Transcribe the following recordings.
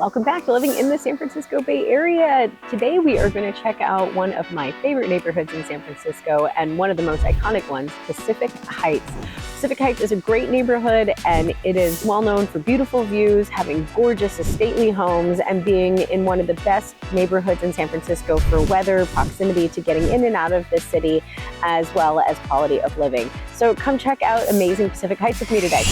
Welcome back to Living in the San Francisco Bay Area. Today we are going to check out one of my favorite neighborhoods in San Francisco and one of the most iconic ones, Pacific Heights. Pacific Heights is a great neighborhood and it is well known for beautiful views, having gorgeous stately homes, and being in one of the best neighborhoods in San Francisco for weather, proximity to getting in and out of the city, as well as quality of living. So come check out amazing Pacific Heights with me today.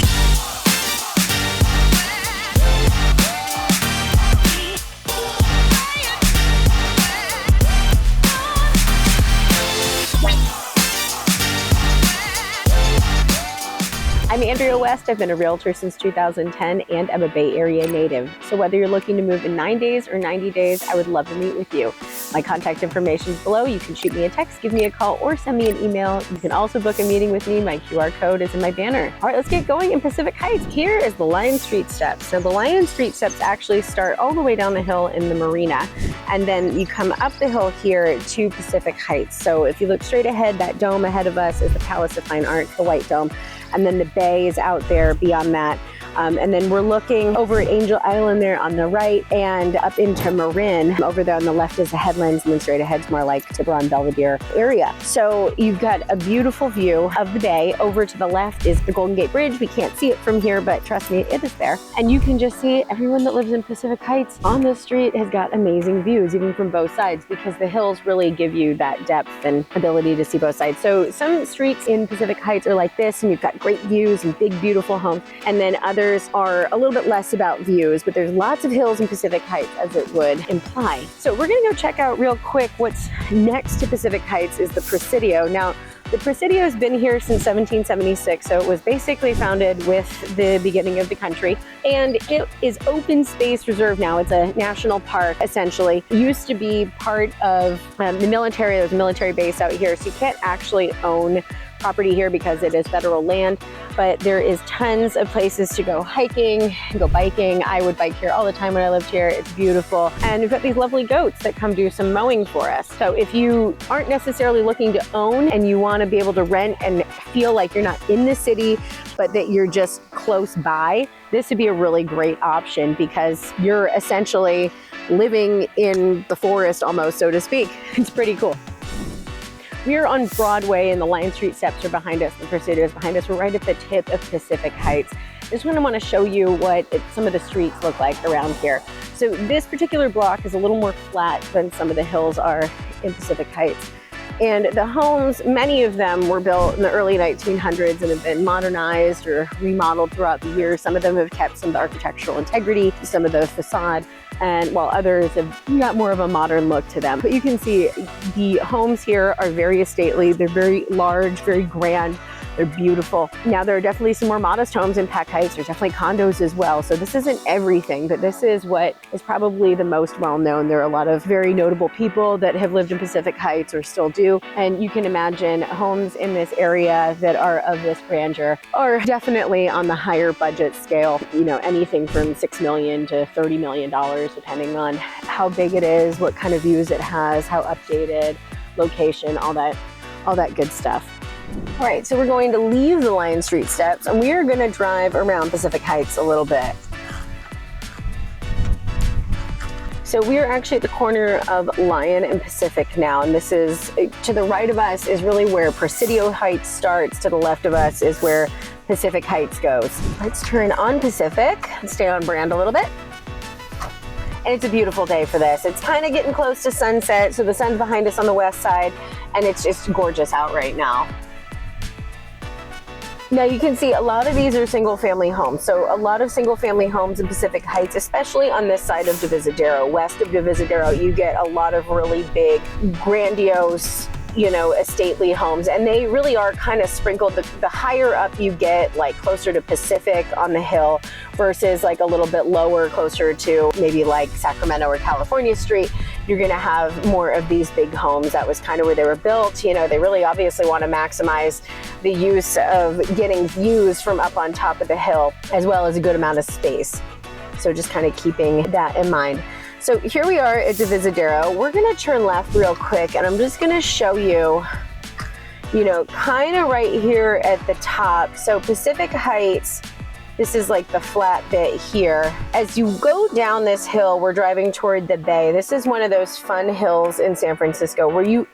I'm Andrea West. I've been a realtor since 2010 and I'm a Bay Area native. So whether you're looking to move in 9 days or 90 days, I would love to meet with you. My contact information is below. You can shoot me a text, give me a call, or send me an email. You can also book a meeting with me. My QR code is in my banner. All right, let's get going in Pacific Heights. Here is the Lyon Street steps. Now the Lyon Street steps actually start all the way down the hill in the marina, and then you come up the hill here to Pacific Heights. So if you look straight ahead, that dome ahead of us is the Palace of Fine Arts, the White Dome. And then the bay is out there beyond that. And then we're looking over at Angel Island there on the right and up into Marin. Over there on the left is the headlands, and then straight ahead is more like Tiburon, Belvedere area. So you've got a beautiful view of the bay. Over to the left is the Golden Gate Bridge. We can't see it from here, but trust me, it is there. And you can just see everyone that lives in Pacific Heights on the street has got amazing views, even from both sides, because the hills really give you that depth and ability to see both sides. So some streets in Pacific Heights are like this, and you've got great views and big, beautiful homes. And then others are a little bit less about views, but there's lots of hills in Pacific Heights, as it would imply. So we're gonna go check out real quick what's next to Pacific Heights is the Presidio. Now, the Presidio has been here since 1776, so it was basically founded with the beginning of the country, and it is open space reserve now. It's a national park, essentially. It used to be part of the military. There's a military base out here, so you can't actually own property here because it is federal land, but there is tons of places to go hiking, go biking. I would bike here all the time when I lived here. It's beautiful. And we've got these lovely goats that come do some mowing for us. So if you aren't necessarily looking to own and you want to be able to rent and feel like you're not in the city, but that you're just close by, this would be a really great option because you're essentially living in the forest almost, so to speak. It's pretty cool. We're on Broadway and the Lyon Street steps are behind us. The Presidio is behind us. We're right at the tip of Pacific Heights. This one I want to show you what some of the streets look like around here. So this particular block is a little more flat than some of the hills are in Pacific Heights. And the homes, many of them were built in the early 1900s and have been modernized or remodeled throughout the years. Some of them have kept some of the architectural integrity, some of the facade, and while others have got more of a modern look to them. But you can see the homes here are very stately. They're very large, very grand. They're beautiful. Now, there are definitely some more modest homes in Pac Heights. There's definitely condos as well. So this isn't everything, but this is what is probably the most well-known. There are a lot of very notable people that have lived in Pacific Heights or still do. And you can imagine homes in this area that are of this grandeur are definitely on the higher budget scale. You know, anything from $6 million to $30 million, depending on how big it is, what kind of views it has, how updated, location, all that good stuff. All right, so we're going to leave the Lyon Street steps and we are going to drive around Pacific Heights a little bit. So we are actually at the corner of Lyon and Pacific now, and this is, to the right of us is really where Presidio Heights starts. To the left of us is where Pacific Heights goes. Let's turn on Pacific and stay on brand a little bit. And it's a beautiful day for this. It's kind of getting close to sunset, so the sun's behind us on the west side, and it's just gorgeous out right now. Now you can see a lot of these are single family homes. So a lot of single family homes in Pacific Heights, especially on this side of Divisadero. West of Divisadero, you get a lot of really big, grandiose, you know, stately homes, and they really are kind of sprinkled. The higher up you get, like closer to Pacific on the hill versus like a little bit lower, closer to maybe like Sacramento or California Street, you're going to have more of these big homes. That was kind of where they were built. You know, they really obviously want to maximize the use of getting views from up on top of the hill, as well as a good amount of space. So just kind of keeping that in mind. So here we are at Divisadero. We're gonna turn left real quick, and I'm just gonna show you, you know, kind of right here at the top. So Pacific Heights This is like the flat bit here. As you go down this hill, we're driving toward the bay. This is one of those fun hills in San Francisco where you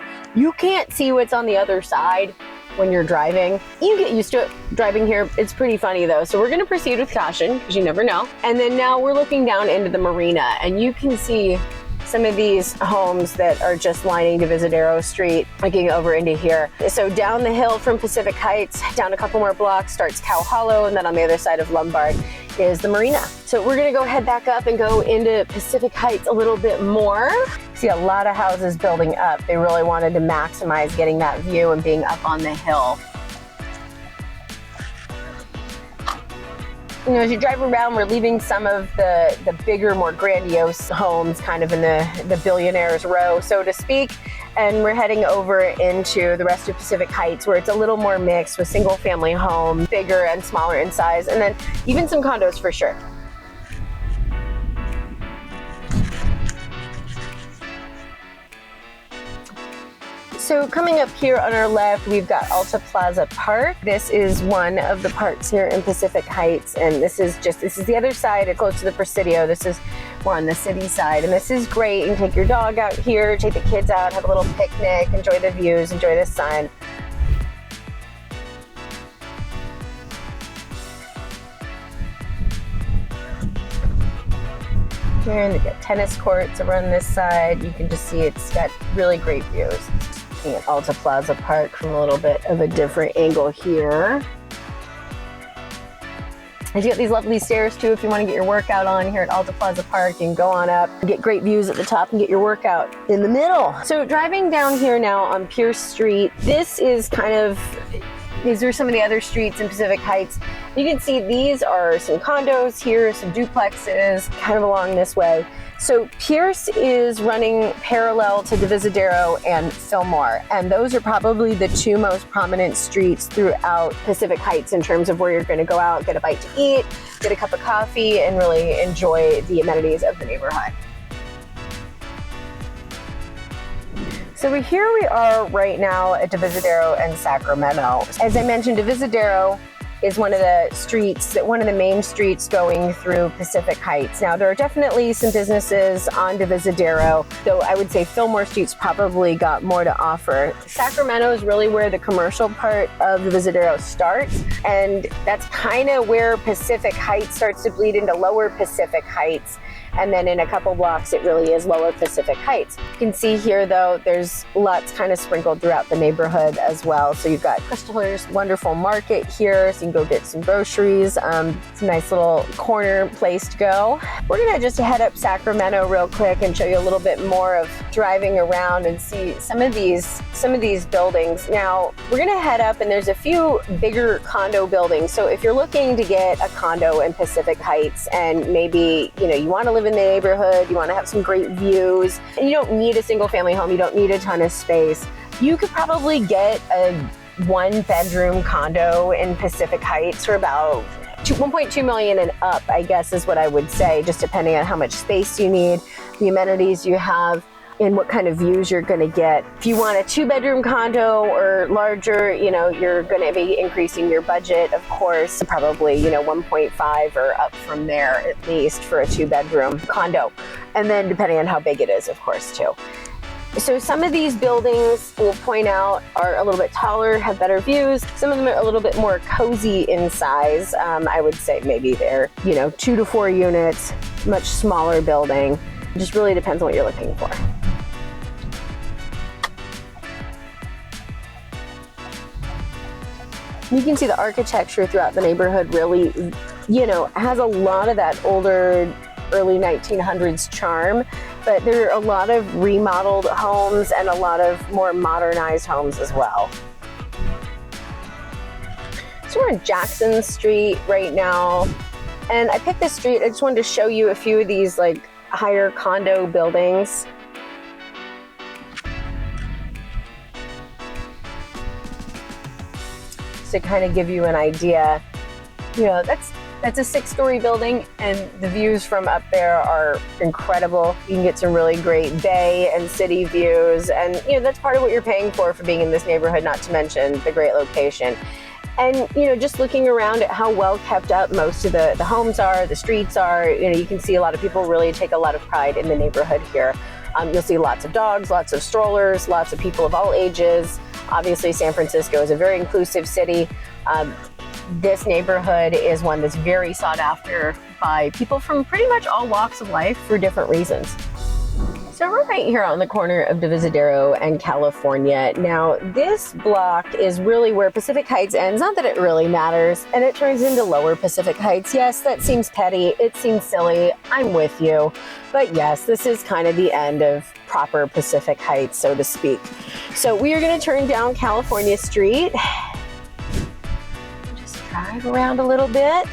can't see what's on the other side when you're driving. You get used to it driving here. It's pretty funny though. So we're gonna proceed with caution because you never know. And then now we're looking down into the marina and you can see some of these homes that are just lining Divisadero Street, looking over into here. So down the hill from Pacific Heights, down a couple more blocks starts Cow Hollow, and then on the other side of Lombard is the marina. So we're gonna go head back up and go into Pacific Heights a little bit more. See a lot of houses building up. They really wanted to maximize getting that view and being up on the hill. You know, as you drive around, we're leaving some of the bigger, more grandiose homes kind of in the billionaires row, so to speak. And we're heading over into the rest of Pacific Heights where it's a little more mixed with single family homes, bigger and smaller in size, and then even some condos for sure. So coming up here on our left, we've got Alta Plaza Park. This is one of the parks here in Pacific Heights, and this is the other side. It's close to the Presidio. This is more on the city side, and this is great. You can take your dog out here, take the kids out, have a little picnic, enjoy the views, enjoy the sun. Here, and they've got tennis courts over on this side. You can just see it's got really great views. At Alta Plaza Park from a little bit of a different angle here. And you got these lovely stairs too if you want to get your workout on here at Alta Plaza Park. You can go on up, get great views at the top and get your workout in the middle. So driving down here now on Pierce Street, these are some of the other streets in Pacific Heights. You can see these are some condos here, some duplexes, kind of along this way. So Pierce is running parallel to Divisadero and Fillmore, and those are probably the two most prominent streets throughout Pacific Heights in terms of where you're going to go out, get a bite to eat, get a cup of coffee, and really enjoy the amenities of the neighborhood. So here we are right now at Divisadero and Sacramento. As I mentioned, Divisadero is one of the main streets going through Pacific Heights. Now, there are definitely some businesses on Divisadero, though I would say Fillmore Street's probably got more to offer. Sacramento is really where the commercial part of Divisadero starts, and that's kind of where Pacific Heights starts to bleed into Lower Pacific Heights. And then in a couple blocks, it really is Lower Pacific Heights. You can see here, though, there's lots kind of sprinkled throughout the neighborhood as well. So you've got Crystaller's wonderful market here, so you can go get some groceries. It's a nice little corner place to go. We're gonna just head up Sacramento real quick and show you a little bit more of driving around and see some of these buildings. Now, we're gonna head up and there's a few bigger condo buildings. So if you're looking to get a condo in Pacific Heights and maybe, you want to live in the neighborhood, you want to have some great views, and you don't need a single family home, you don't need a ton of space, you could probably get a 1-bedroom condo in Pacific Heights for about $1.2 million and up, I guess is what I would say, just depending on how much space you need, the amenities you have, and what kind of views you're going to get. If you want a 2-bedroom condo or larger, you're going to be increasing your budget, of course, probably, 1.5 or up from there at least for a 2-bedroom condo. And then depending on how big it is, of course, too. So some of these buildings, we'll point out, are a little bit taller, have better views. Some of them are a little bit more cozy in size. I would say maybe they're, 2 to 4 units, much smaller building. It just really depends on what you're looking for. You can see the architecture throughout the neighborhood really, has a lot of that older, early 1900s charm, but there are a lot of remodeled homes and a lot of more modernized homes as well. So we're on Jackson Street right now, and I picked this street, I just wanted to show you a few of these higher condo buildings. To kind of give you an idea, that's a 6-story building, and the views from up there are incredible. You can get some really great bay and city views, and that's part of what you're paying for being in this neighborhood, not to mention the great location. And, you know, just looking around at how well kept up most of the homes are, the streets are, you know, you can see a lot of people really take a lot of pride in the neighborhood here. You'll see lots of dogs, lots of strollers, lots of people of all ages. Obviously, San Francisco is a very inclusive city. This neighborhood is one that's very sought after by people from pretty much all walks of life for different reasons. So we're right here on the corner of Divisadero and California. Now, this block is really where Pacific Heights ends. Not that it really matters, and it turns into Lower Pacific Heights. Yes, that seems petty. It seems silly. I'm with you. But yes, this is kind of the end of proper Pacific Heights, so to speak. So we are going to turn down California Street. Just drive around a little bit.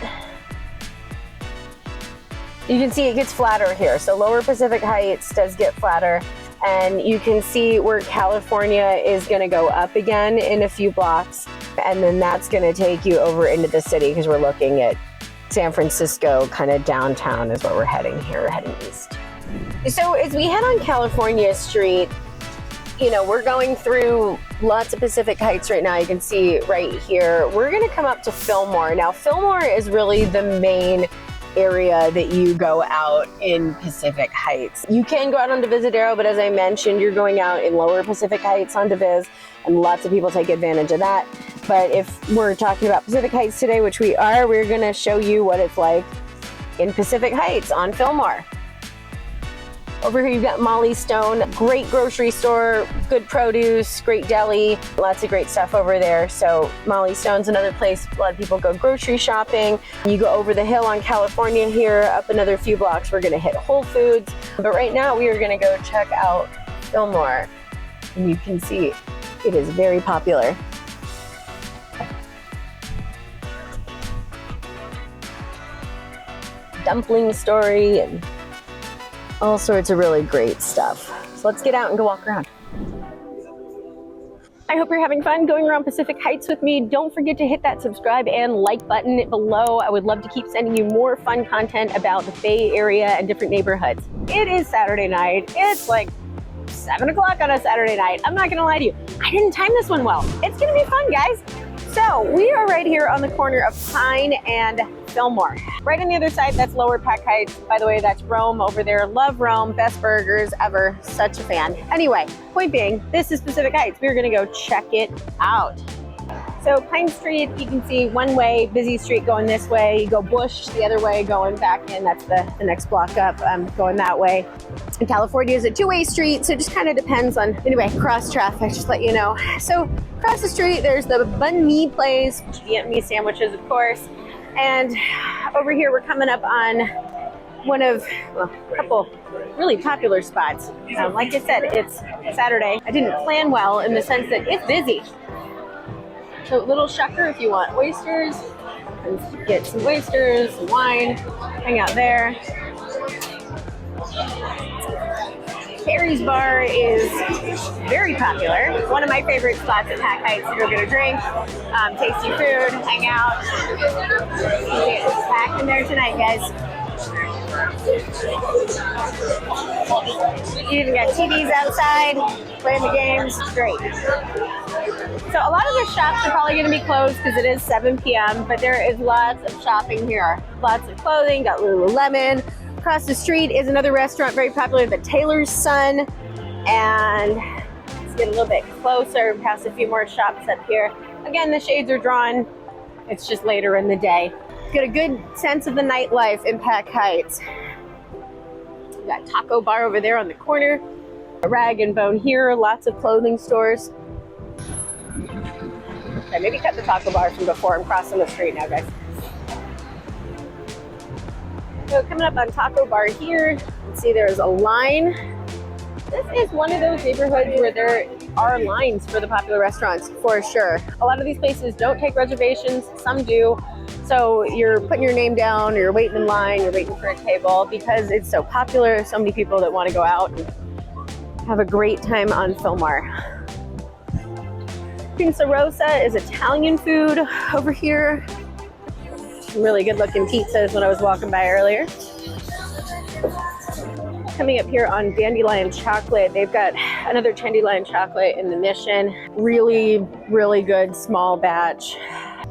You can see it gets flatter here. So Lower Pacific Heights does get flatter, and you can see where California is going to go up again in a few blocks, and then that's going to take you over into the city because we're looking at San Francisco, kind of downtown is what we're heading here. We're heading east. So as we head on California Street, you know, we're going through lots of Pacific Heights right now. You can see right here. We're going to come up to Fillmore. Now, Fillmore is really the main area that you go out in Pacific Heights. You can go out on Divisadero, but as I mentioned, you're going out in Lower Pacific Heights on Divis, and lots of people take advantage of that. But if we're talking about Pacific Heights today, which we are, we're going to show you what it's like in Pacific Heights on Fillmore. Over here you've got Molly Stone, great grocery store, good produce, great deli, lots of great stuff over there. So Molly Stone's another place a lot of people go grocery shopping. You go over the hill on California here, up another few blocks, we're gonna hit Whole Foods. But right now we are gonna go check out Fillmore. And you can see it is very popular. Dumpling story and all sorts of really great stuff. So let's get out and go walk around. I hope you're having fun going around Pacific Heights with me. Don't forget to hit that subscribe and like button below. I would love to keep sending you more fun content about the Bay Area and different neighborhoods. It is Saturday night. It's like 7 o'clock on a Saturday night. I'm not gonna lie to you. I didn't time this one well. It's gonna be fun, guys. So we are right here on the corner of Pine and Fillmore. Right on the other side, that's Lower Pac Heights. By the way, that's Rome over there. Love Rome, best burgers ever. Such a fan. Anyway, point being, this is Pacific Heights. We're gonna go check it out. So Pine Street, you can see one way, busy street going this way. You go Bush the other way, going back in. That's the next block up, going that way. And California is a two-way street, so it just kind of depends on, anyway, cross traffic, just let you know. So across the street, there's the Banh Mi place, Vietnamese sandwiches, of course. And over here, we're coming up on one of, well, a couple really popular spots. Like I said, it's Saturday. I didn't plan well in the sense that it's busy. So Little Shucker, if you want oysters, and get some oysters, some wine, hang out there. Harry's Bar is very popular. One of my favorite spots at Pac Heights to go get a drink, tasty food, hang out. It's packed in there tonight, guys. You even got TVs outside, playing the games. Great. So a lot of the shops are probably going to be closed because it is 7 p.m., but there is lots of shopping here. Lots of clothing, got Lululemon. Across the street is another restaurant very popular, the Taylor's Son. And let's get a little bit closer, past a few more shops up here. Again, the shades are drawn. It's just later in the day. Get a good sense of the nightlife in Pac Heights. We got Taco Bar over there on the corner. A Rag and Bone here, lots of clothing stores. Okay, maybe cut the Taco Bar from before. I'm crossing the street now, guys. So coming up on Taco Bar here, you can see there's a line. This is one of those neighborhoods where there are lines for the popular restaurants, for sure. A lot of these places don't take reservations, some do. So you're putting your name down, or you're waiting in line, you're waiting for a table because it's so popular. So many people that want to go out and have a great time on Fillmore. Pizza Rosa is Italian food over here. Some really good looking pizzas when I was walking by earlier. Coming up here on Dandelion Chocolate, they've got another Dandelion Chocolate in the Mission. Really, really good small batch.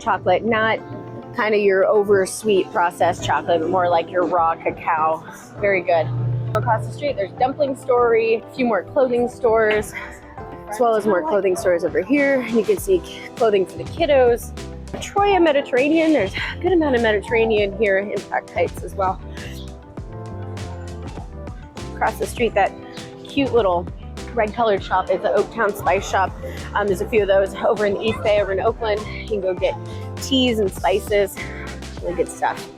chocolate, not kind of your over sweet processed chocolate, but more like your raw cacao. Very good. Across the street, there's Dumpling Story, a few more clothing stores, as well as more clothing stores over here. You can see clothing for the kiddos. Troya Mediterranean, there's a good amount of Mediterranean here in Park Heights as well. Across the street, that cute little red colored shop is the Oaktown Spice Shop. There's a few of those over in the East Bay, over in Oakland. You can go get teas and spices, really good stuff.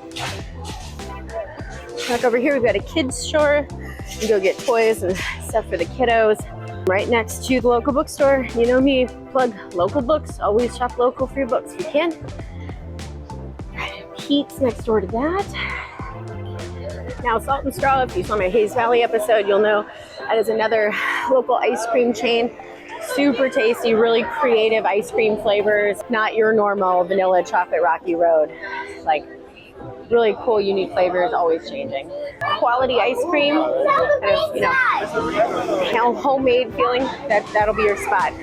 Back over here, we've got a kids store. You can go get toys and stuff for the kiddos. Right next to the local bookstore. You know me, plug local books. Always shop local for your books if you can. Pete's next door to that. Now, Salt and Straw, if you saw my Hayes Valley episode, you'll know that is another local ice cream chain. Super tasty, really creative ice cream flavors. Not your normal vanilla chocolate Rocky Road. Like, really cool, unique flavors, always changing. Quality ice cream, kind of, you know, homemade feeling, that'll be your spot.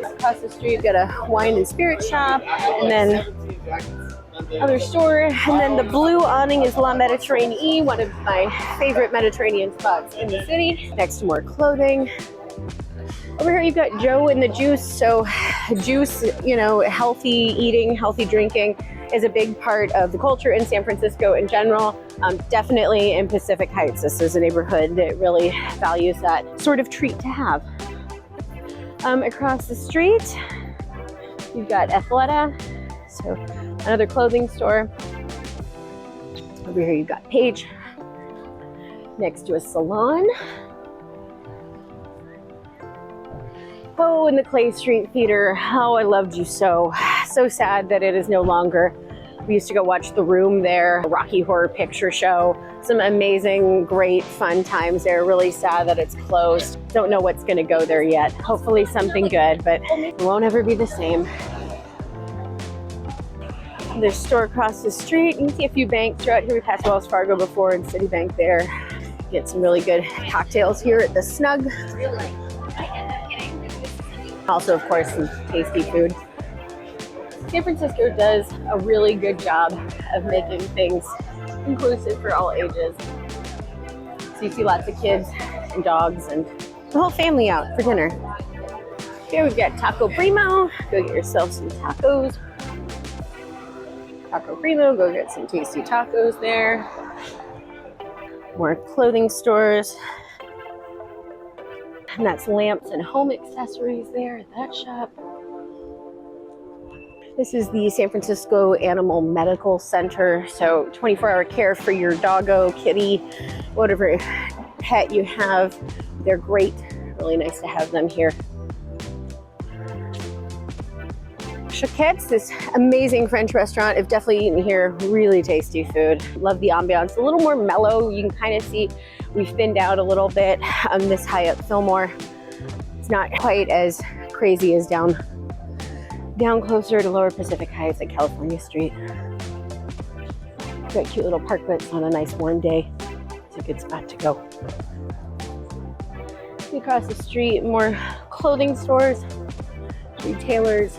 Across the street, we've got a wine and spirit shop, and then other store, and then the blue awning is La Mediterranee, one of my favorite Mediterranean spots in the city. Next to more clothing. Over here you've got Joe and the Juice. So juice, you know, healthy eating, healthy drinking is a big part of the culture in San Francisco in general. Definitely in Pacific Heights. This is a neighborhood that really values that sort of treat to have. Across the street, you've got Athleta, so another clothing store. Over here you've got Page, next to a salon. Oh, and the Clay Street Theater. Oh, I loved you so. So sad that it is no longer. We used to go watch The Room there, a Rocky Horror Picture Show. Some amazing, great, fun times there. Really sad that it's closed. Don't know what's going to go there yet. Hopefully something good, but it won't ever be the same. There's a store across the street. You can see a few banks throughout here. We passed Wells Fargo before and Citibank there. Get some really good cocktails here at the Snug. Also, of course, some tasty food. San Francisco does a really good job of making things inclusive for all ages. So you see lots of kids and dogs and the whole family out for dinner. Here we've got Taco Primo. Go get yourself some tacos. Taco Primo, go get some tasty tacos there. More clothing stores. And that's lamps and home accessories there at that shop. This is the San Francisco Animal Medical Center. So 24-hour care for your doggo, kitty, whatever pet you have. They're great. Really nice to have them here. Choquette's, this amazing French restaurant. I've definitely eaten here. Really tasty food. Love the ambiance. A little more mellow. You can kind of see we've thinned out a little bit this high up Fillmore. It's not quite as crazy as down closer to Lower Pacific Heights at California Street. Got cute little parklets on a nice warm day. It's a good spot to go. Across the street, more clothing stores, retailers.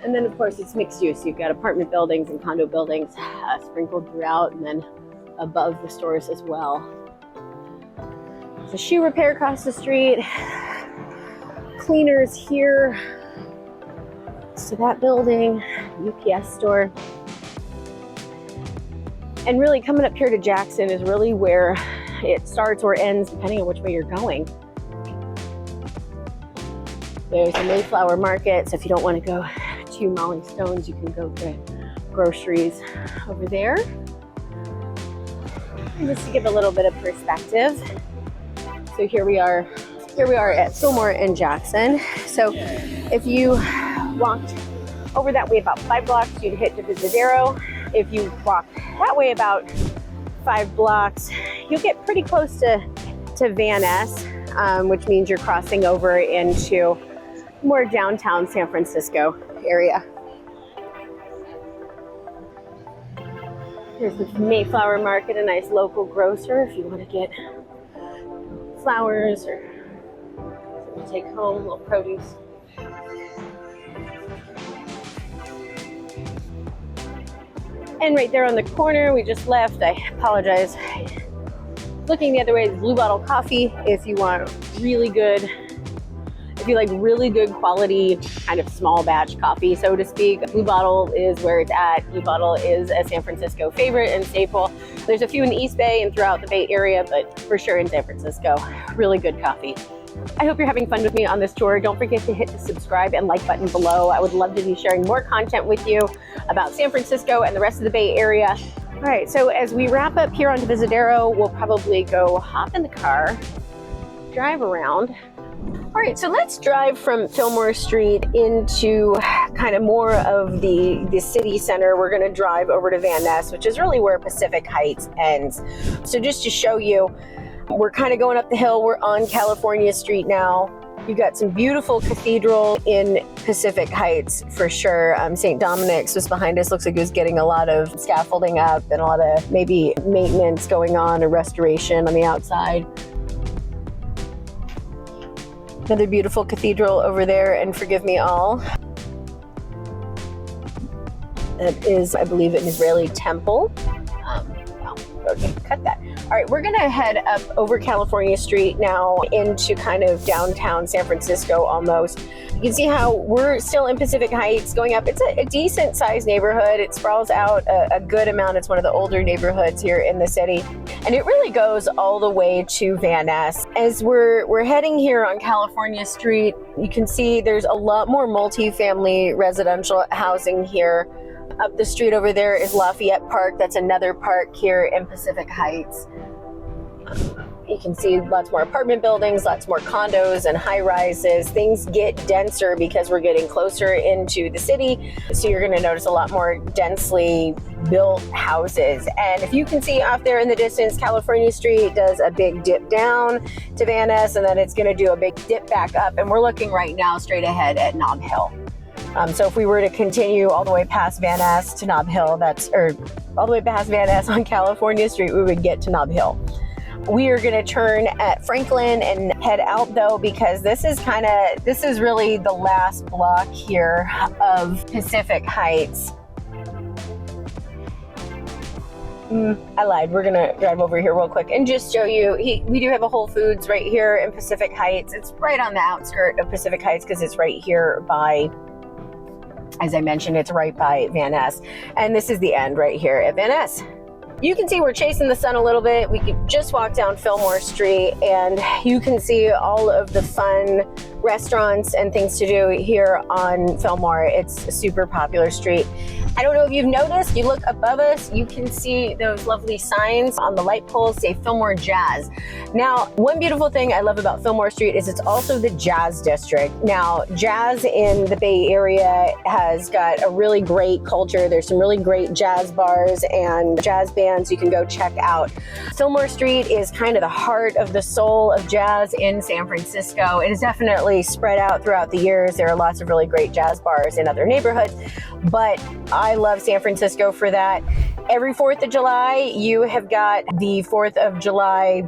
And then, of course, it's mixed use. You've got apartment buildings and condo buildings sprinkled throughout, and then above the stores as well. There's a shoe repair across the street. Cleaners here. So that building, UPS store. And really coming up here to Jackson is really where it starts or ends, depending on which way you're going. There's a Mayflower Market, so if you don't want to go to Molly Stone's, you can go get groceries over there. And just to give a little bit of perspective, so here we are at Fillmore and Jackson. So if you walked over that way about 5 blocks, you'd hit Divisadero. If you walk that way about 5 blocks, you'll get pretty close to Van Ness, which means you're crossing over into more downtown San Francisco area. Here's the Mayflower Market, a nice local grocer if you want to get flowers or something to take home, a little produce. And right there on the corner, we just left, I apologize. Looking the other way is Blue Bottle Coffee. If you want really good, if you like really good quality, kind of small batch coffee, so to speak, Blue Bottle is where it's at. Blue Bottle is a San Francisco favorite and staple. There's a few in the East Bay and throughout the Bay Area, but for sure in San Francisco, really good coffee. I hope you're having fun with me on this tour. Don't forget to hit the subscribe and like button below. I would love to be sharing more content with you about San Francisco and the rest of the Bay Area. All right, so as we wrap up here on Visadero, we'll probably go hop in the car, drive around. All right, so let's drive from Fillmore Street into kind of more of the city center. We're gonna drive over to Van Ness, which is really where Pacific Heights ends. So just to show you, we're kind of going up the hill. We're on California Street now. You've got some beautiful cathedral in Pacific Heights for sure. St. Dominic's was behind us. Looks like it was getting a lot of scaffolding up and a lot of maybe maintenance going on or restoration on the outside. Another beautiful cathedral over there, and forgive me all. That is, I believe, an Israeli temple. Okay, cut that. All right, we're gonna head up over California Street now into kind of downtown San Francisco almost. You can see how we're still in Pacific Heights going up. It's a decent sized neighborhood. It sprawls out a good amount. It's one of the older neighborhoods here in the city. And it really goes all the way to Van Ness. As we're heading here on California Street, you can see there's a lot more multifamily residential housing here. Up the street over there is Lafayette Park. That's another park here in Pacific Heights. You can see lots more apartment buildings, lots more condos and high rises. Things get denser because we're getting closer into the city. So you're going to notice a lot more densely built houses. And if you can see off there in the distance, California Street does a big dip down to Van Ness, and then it's going to do a big dip back up. And we're looking right now straight ahead at Nob Hill. So if we were to continue all the way past Van Ness to Nob Hill, or all the way past Van Ness on California Street, we would get to Nob Hill. We are going to turn at Franklin and head out though, because this is really the last block here of Pacific Heights. I lied. We're going to drive over here real quick and just show you, we do have a Whole Foods right here in Pacific Heights. It's right on the outskirt of Pacific Heights because it's right here by, as I mentioned, it's right by Van Ness. And this is the end right here at Van Ness. You can see we're chasing the sun a little bit. We could just walk down Fillmore Street and you can see all of the fun restaurants and things to do here on Fillmore. It's a super popular street. I don't know if you've noticed, you look above us, you can see those lovely signs on the light poles say Fillmore Jazz. Now, one beautiful thing I love about Fillmore Street is it's also the jazz district. Now, jazz in the Bay Area has got a really great culture. There's some really great jazz bars and jazz bands you can go check out. Fillmore Street is kind of the heart of the soul of jazz in San Francisco. It is definitely spread out throughout the years. There are lots of really great jazz bars in other neighborhoods, but I love San Francisco for that. Every 4th of July, you have got the 4th of July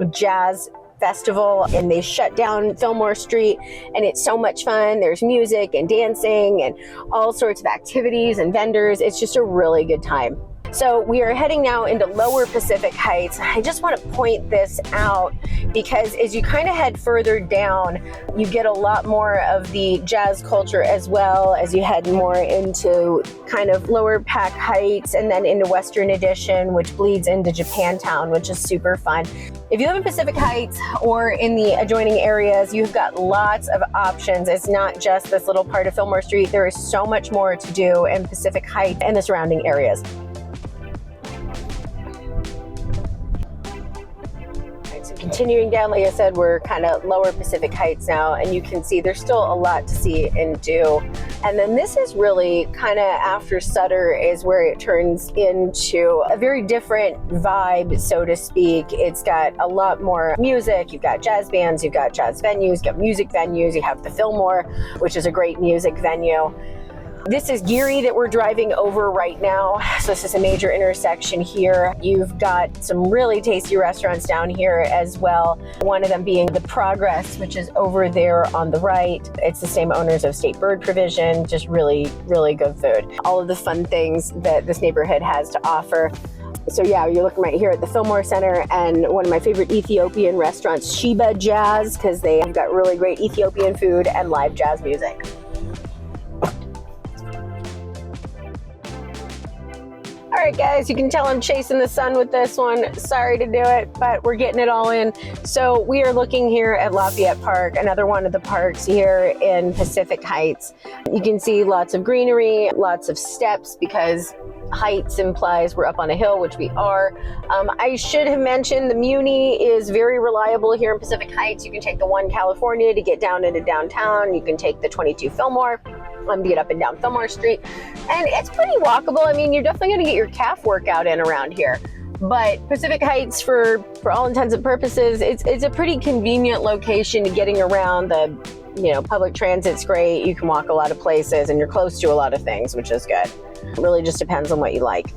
Jazz Festival, and they shut down Fillmore Street, and it's so much fun. There's music and dancing and all sorts of activities and vendors. It's just a really good time. So we are heading now into Lower Pacific Heights. I just want to point this out because as you kind of head further down, you get a lot more of the jazz culture as well as you head more into kind of Lower Pac Heights and then into Western Addition, which bleeds into Japantown, which is super fun. If you live in Pacific Heights or in the adjoining areas, you've got lots of options. It's not just this little part of Fillmore Street. There is so much more to do in Pacific Heights and the surrounding areas. Continuing down, like I said, we're kind of Lower Pacific Heights now, and you can see there's still a lot to see and do. And then this is really kind of after Sutter is where it turns into a very different vibe, so to speak. It's got a lot more music. You've got jazz bands, you've got jazz venues, you've got music venues. You have the Fillmore, which is a great music venue. This is Geary that we're driving over right now. So this is a major intersection here. You've got some really tasty restaurants down here as well. One of them being The Progress, which is over there on the right. It's the same owners of State Bird Provision, just really, really good food. All of the fun things that this neighborhood has to offer. So yeah, you're looking right here at the Fillmore Center and one of my favorite Ethiopian restaurants, Sheba Jazz, because they have got really great Ethiopian food and live jazz music. All right, guys, you can tell I'm chasing the sun with this one. Sorry to do it, but we're getting it all in. So we are looking here at Lafayette Park, another one of the parks here in Pacific Heights. You can see lots of greenery, lots of steps, because heights implies we're up on a hill, which we are. I should have mentioned the Muni is very reliable here in Pacific Heights. You can take the 1 California to get down into downtown. You can take the 22 Fillmore to get up and down Filmore Street. And it's pretty walkable. I mean, you're definitely going to get your calf workout in around here. But Pacific Heights, for all intents and purposes, it's a pretty convenient location to getting around. The public transit's great. You can walk a lot of places and you're close to a lot of things, which is good. It really just depends on what you like.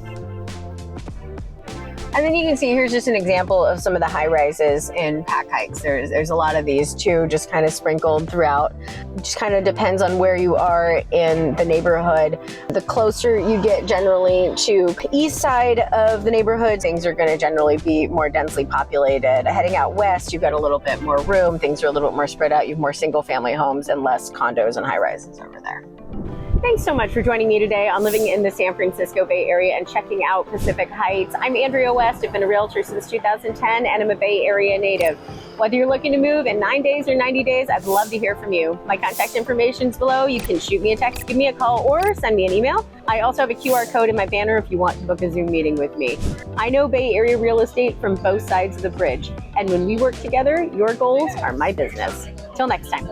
And then you can see here's just an example of some of the high rises in Pack Heights. There's a lot of these too, just kind of sprinkled throughout. It just kind of depends on where you are in the neighborhood. The closer you get generally to the east side of the neighborhood, things are going to generally be more densely populated. Heading out west, you've got a little bit more room. Things are a little bit more spread out. You have more single family homes and less condos and high rises over there. Thanks so much for joining me today on living in the San Francisco Bay Area and checking out Pacific Heights. I'm Andrea West. I've been a realtor since 2010 and I'm a Bay Area native. Whether you're looking to move in 9 days or 90 days, I'd love to hear from you. My contact information is below. You can shoot me a text, give me a call, or send me an email. I also have a QR code in my banner if you want to book a Zoom meeting with me. I know Bay Area real estate from both sides of the bridge. And when we work together, your goals are my business. Till next time.